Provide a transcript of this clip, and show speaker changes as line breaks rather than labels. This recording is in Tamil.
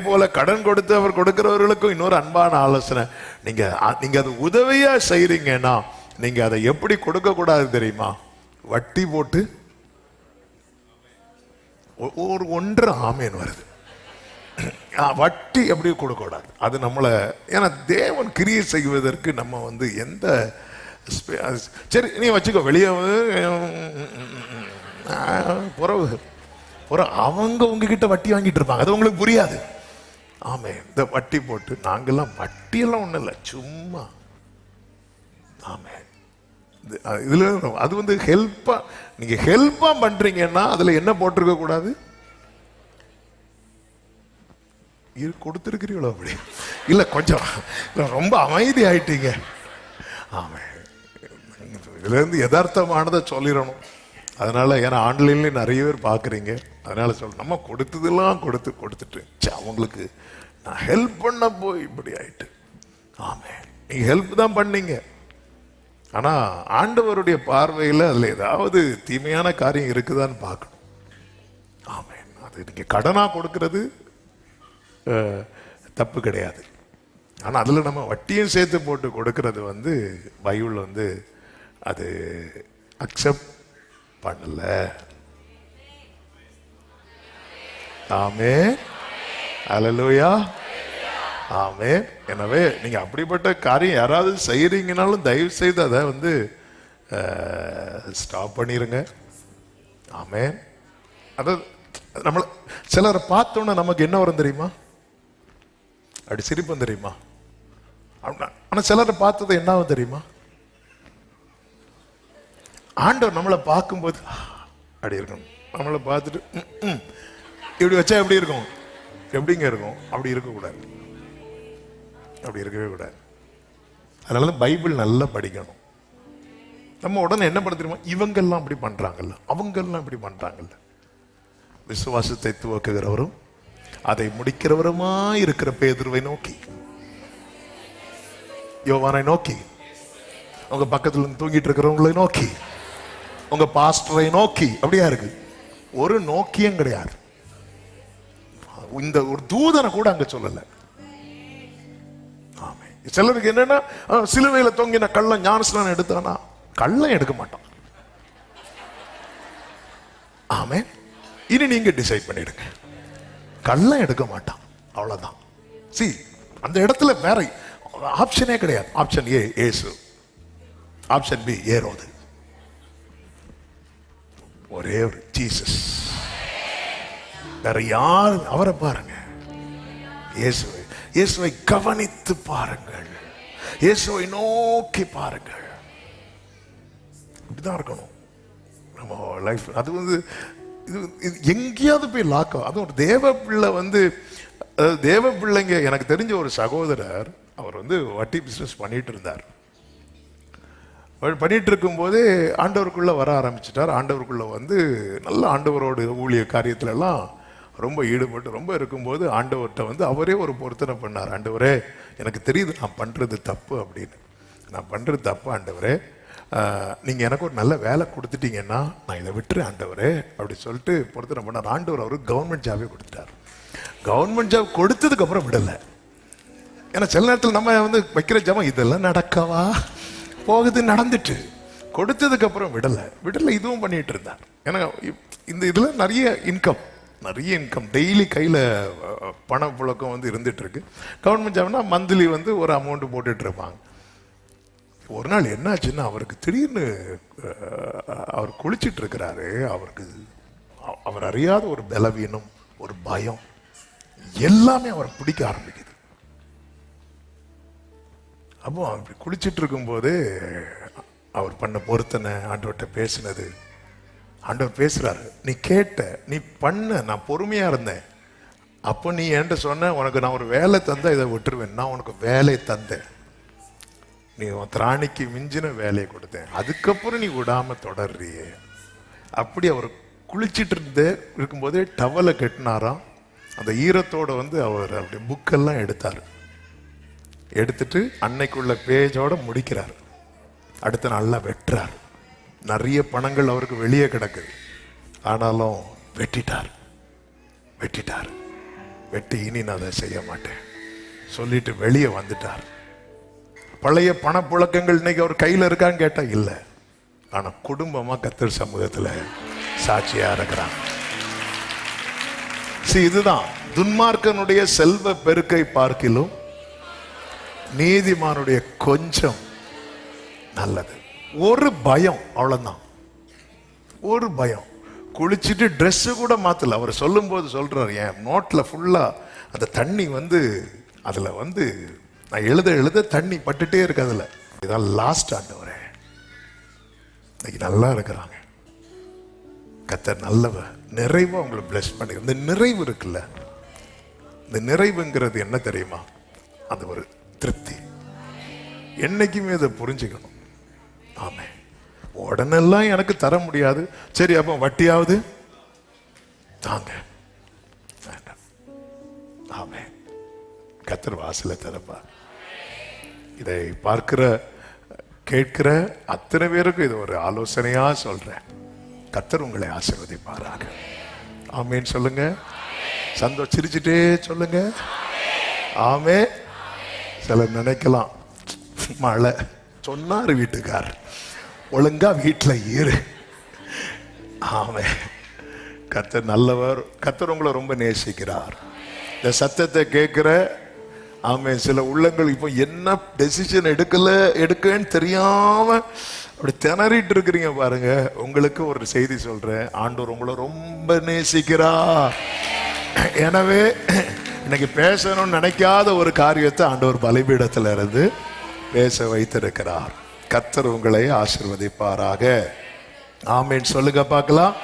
போல கடன் கொடுத்து அவர் கொடுக்கிறவர்களுக்கும் இன்னொரு அன்பான ஆலோசனை, நீங்க அது உதவியா செய்றீங்கன்னா நீங்க அதை எப்படி கொடுக்க கூடாது தெரியுமா? வட்டி போட்டு ஒரு 1.5 ஆமேன் வருது. வட்டி எப்படி கொடுக்க கூடாது. அது நம்மளை, ஏன்னா தேவன் கிரியை செய்வதற்கு நம்ம வந்து எந்த, சரி நீ வச்சுக்கோ வெளியே அவங்க உங்ககிட்ட வட்டி வாங்கிட்டு இருப்பாங்க, அது உங்களுக்கு புரியாது. ஆமே, இந்த வட்டி போட்டு நாங்கெல்லாம் வட்டியெல்லாம் ஒன்றும் இல்லை, சும்மா. ஆமே, இதுல அது வந்து ஹெல்ப்பா, நீங்க ஹெல்ப்பா பண்றீங்கன்னா அதுல என்ன போட்டிருக்க கூடாது? கொடுத்துருக்கிறீங்களோ அப்படி இல்ல, கொஞ்சம் ரொம்ப அமைதி ஆயிட்டீங்க. ஆமே, இதுல இருந்து யதார்த்தமானதை சொல்லிடணும். அதனால ஏன்னா ஆன்லைன்ல நிறைய பேர் பாக்குறீங்க, அதனால சொல்ல, நம்ம கொடுத்ததெல்லாம் கொடுத்துட்டு அவங்களுக்கு நான் ஹெல்ப் பண்ண போய் இப்படி ஆயிட்டு. ஆமே, நீங்க ஹெல்ப் தான் பண்ணீங்க, ஆனா ஆண்டவருடைய பார்வையில் அதுல ஏதாவது தீமையான காரியம் இருக்குதான்னு பார்க்கணும். ஆமே, அது நீங்க கடனா கொடுக்கறது தப்பு கிடையாது, ஆனா அதுல நம்ம வட்டியும் சேர்த்து போட்டு கொடுக்கறது வந்து பைபிள் வந்து அது அக்செப்ட் பண்ணல. ஆமே, அல்லேலூயா, ஆமே. எனவே நீங்க அப்படிப்பட்ட காரியம் யாராவது செய்யறீங்கனாலும் தயவு செய்து அதை வந்து ஸ்டாப் பண்ணிருங்க. ஆமே. அதாவது நம்மள சிலரை பார்த்தோன்னா நமக்கு என்ன வரும் தெரியுமா? அப்படி சிரிப்பம் தெரியுமா? ஆனா சிலரை பார்த்தது என்ன தெரியுமா? ஆண்டவர் நம்மளை பார்க்கும்போது அப்படி இருக்கணும். நம்மளை பார்த்துட்டு இப்படி வச்சா எப்படி இருக்கும்? எப்படிங்க இருக்கும்? அப்படி இருக்கக்கூடாது, அப்படி இருக்கவே கூடாது. அதனால பைபிள் நல்லா படிக்கணும். நம்ம உடனே என்ன பண்ண தெரியுமா? இவங்கெல்லாம் அப்படி பண்றாங்கல்ல, அவங்கெல்லாம் இப்படி பண்றாங்கல்ல. விசுவாசத்தை துவக்குகிறவரும் அதை முடிக்கிறவருமா இருக்கிற பேதுருவை நோக்கி, யோவானை நோக்கி, உங்க பக்கத்துல இருந்து தூங்கிட்டு இருக்கிறவங்களை நோக்கி, உங்க பாஸ்டரை நோக்கி, அப்படியா இருக்கு. ஒரு நோக்கியம் கிடையாது. இந்த ஒரு தூதனை கூட அங்க சொல்லல. ஆமே. சிலருக்கு என்னன்னா, சிலுவையில தொங்கின கள்ளன் ஞானஸ்நானம் எடுத்தானா? கள்ளன் எடுக்க மாட்டான். ஆமே. இனி நீங்க டிசைட் பண்ணிடுங்க, கள்ளன் எடுக்க மாட்டான், அவ்வளவுதான். சி, அந்த இடத்துல வேற ஆப்ஷனே கிடையாது. ஆப்ஷன் ஏ இயேசு, ஆப்ஷன் பி ஏரோது, ஒரே ஒரு ஜீசஸ். வேற யார்? அவரை பாருங்க, இயேசுவை, இயேசுவை கவனித்து பாருங்கள், இயேசுவை நோக்கி பாருங்கள். இப்படிதான் இருக்கணும் நம்ம லைஃப். அது வந்து இது எங்கேயாவது போய் லாக். அதுவும் ஒரு தேவ பிள்ளை வந்து, தேவ பிள்ளைங்க, எனக்கு தெரிஞ்ச ஒரு சகோதரர், அவர் வந்து வட்டி பிசினஸ் பண்ணிட்டு இருந்தார். பண்ணிட்டு இருக்கும் போதே ஆண்டவருக்குள்ள வர ஆரம்பிச்சிட்டார். ஆண்டவருக்குள்ள வந்து நல்ல ஆண்டவரோட ஊழிய காரியத்துல எல்லாம் ரொம்ப ஈடுபட்டு ரொம்ப இருக்கும்போது ஆண்டவர்கிட்ட வந்து அவரே ஒரு பொருத்தனை பண்ணார். ஆண்டவரே, எனக்கு தெரியுது நான் பண்றது தப்பு அப்படின்னு, நான் பண்றது தப்பு ஆண்டவரே, நீங்க எனக்கு ஒரு நல்ல வேலை கொடுத்துட்டீங்கன்னா நான் இதை விட்டுறேன் ஆண்டவரே அப்படி சொல்லிட்டு பொருத்தனை பண்ணார். ஆண்டவர் அவருக்கு கவர்மெண்ட் ஜாபே கொடுத்துட்டார். கவர்மெண்ட் ஜாப் கொடுத்ததுக்கு அப்புறம் விடலை. ஏன்னா சில நேரத்தில் நம்ம வந்து வைக்கிற ஜாபம் இதெல்லாம் நடக்கவா போகுது, நடந்துட்டு கொடுத்ததுக்கு அப்புறம் விடலை. இதுவும் பண்ணிட்டு இருந்தார். ஏன்னா இந்த இதுல நிறைய இன்கம் டெய்லி கையில பண புழக்கம் வந்து இருந்துட்டு இருக்கு. கவர்மெண்ட் ஜாப்னா மந்த்லி வந்து ஒரு அமௌண்ட் போட்டுட்டு இருப்பாங்க. ஒரு நாள் என்னாச்சுன்னா, அவருக்கு திடீர்னு அவர் குளிச்சிட்டு இருக்கிறாரு. அவருக்கு அவர் அறியாத ஒரு பலவீனம், ஒரு பயம், எல்லாமே அவரை பிடிக்க ஆரம்பிக்குது. அப்போ அப்படி குளிச்சிட்டு இருக்கும் போது அவர் பண்ண பொருத்தனை, ஆண்டவர்கிட்ட பேசினது, ஆண்டவர் பேசுறாரு, நீ கேட்ட, நீ பண்ண, நான் பொறுமையா இருந்தேன். அப்போ நீ என்கிட்ட சொன்ன, உனக்கு நான் ஒரு வேலை தந்தா இதை விட்டுருவேன். நான் உனக்கு வேலை தந்தேன், நீ உன் திராணிக்கு மிஞ்சின வேலையை கொடுத்தேன், அதுக்கப்புறம் நீ விடாம தொடர்றியே. அப்படி அவர் குளிச்சிட்டு இருக்கும்போதே டவலை கட்டினாராம். அந்த ஈரத்தோட வந்து அவர் அப்படி புக்கெல்லாம் எடுத்தார். எடுத்துட்டு அன்னைக்குள்ள பேஜோட முடிக்கிறார். அடுத்த நாள்ல வெட்டுறார். நிறைய பணங்கள் அவருக்கு வெளியே கிடக்குது, ஆனாலும் வெட்டிட்டார். வெட்டி இனி நான் அதை செய்ய மாட்டேன் சொல்லிட்டு வெளியே வந்துட்டார். பழைய பணப்புழக்கங்கள் இன்னைக்கு அவர் கையில் இருக்கான்னு கேட்டா இல்லை. ஆனா குடும்பமா கர்த்தர் சமூகத்துல சாட்சியா இருக்கிறாங்க. இதுதான் துன்மார்க்கனுடைய செல்வ பெருக்கை பார்க்கிலும் நீதிமானுடைய கொஞ்சம் நல்லது. ஒரு பயம், அவ்வளவுதான். ஒரு பயம். குளிச்சுட்டு ட்ரெஸ் கூட மாத்தல. அவர் சொல்லும் போது சொல்றாரு, என் நோட்ல ஃபுல்லா அந்த தண்ணி வந்து அதுல வந்து நான் எழுத எழுத தண்ணி பட்டுட்டே இருக்கு. அதுல இதான் லாஸ்ட் ஆண்டவரே. இன்னைக்கு நல்லா இருக்கிறாங்க. கர்த்தர் நல்லவர். நிறைவா உங்களை பிளஸ் பண்ணி. இந்த நிறைவு இருக்குல்ல, இந்த நிறைவுங்கிறது என்ன தெரியுமா? அந்த ஒரு திருப்தி. என்னைக்குமே அதை புரிஞ்சுக்கணும். ஆமே, உடனெல்லாம் எனக்கு தர முடியாது. சரி, அப்போ வட்டியாவது தாங்க, வேண்டாம். ஆமே, கர்த்தர் வாசல திறப்பா. இதை பார்க்கிற கேட்கிற அத்தனை பேருக்கு இது ஒரு ஆலோசனையா சொல்றேன். கர்த்தர் உங்களை ஆசீர்வதிப்பாராக. ஆமேன்னு சொல்லுங்க. சந்தோஷம் சிரிச்சுட்டே சொல்லுங்க. ஆமே. சிலர் நினைக்கலாம், மழை சொன்னாரு வீட்டுக்காரர், ஒழுங்கா வீட்டில் இரு. ஆமே, கர்த்தர் நல்லவர். கர்த்தர் உங்களை ரொம்ப நேசிக்கிறார். இந்த சத்தத்தை கேட்கிற ஆமே சில உள்ளங்கள் இப்போ என்ன டெசிஷன் எடுக்கன்னு தெரியாம அப்படி திணறிட்டு இருக்கிறீங்க பாருங்க. உங்களுக்கு ஒரு செய்தி சொல்றேன், ஆண்டவர் உங்களை ரொம்ப நேசிக்கிறார். எனவே இன்னைக்கு பேசணும்னு நினைக்காத ஒரு காரியத்தை ஆண்டவர் பலிபீடத்தில் இருந்து பேச வைத்திருக்கிறார். கர்த்தர் உங்களை ஆசீர்வதிப்பாராக. ஆமேன் சொல்லுங்க பார்க்கலாம்.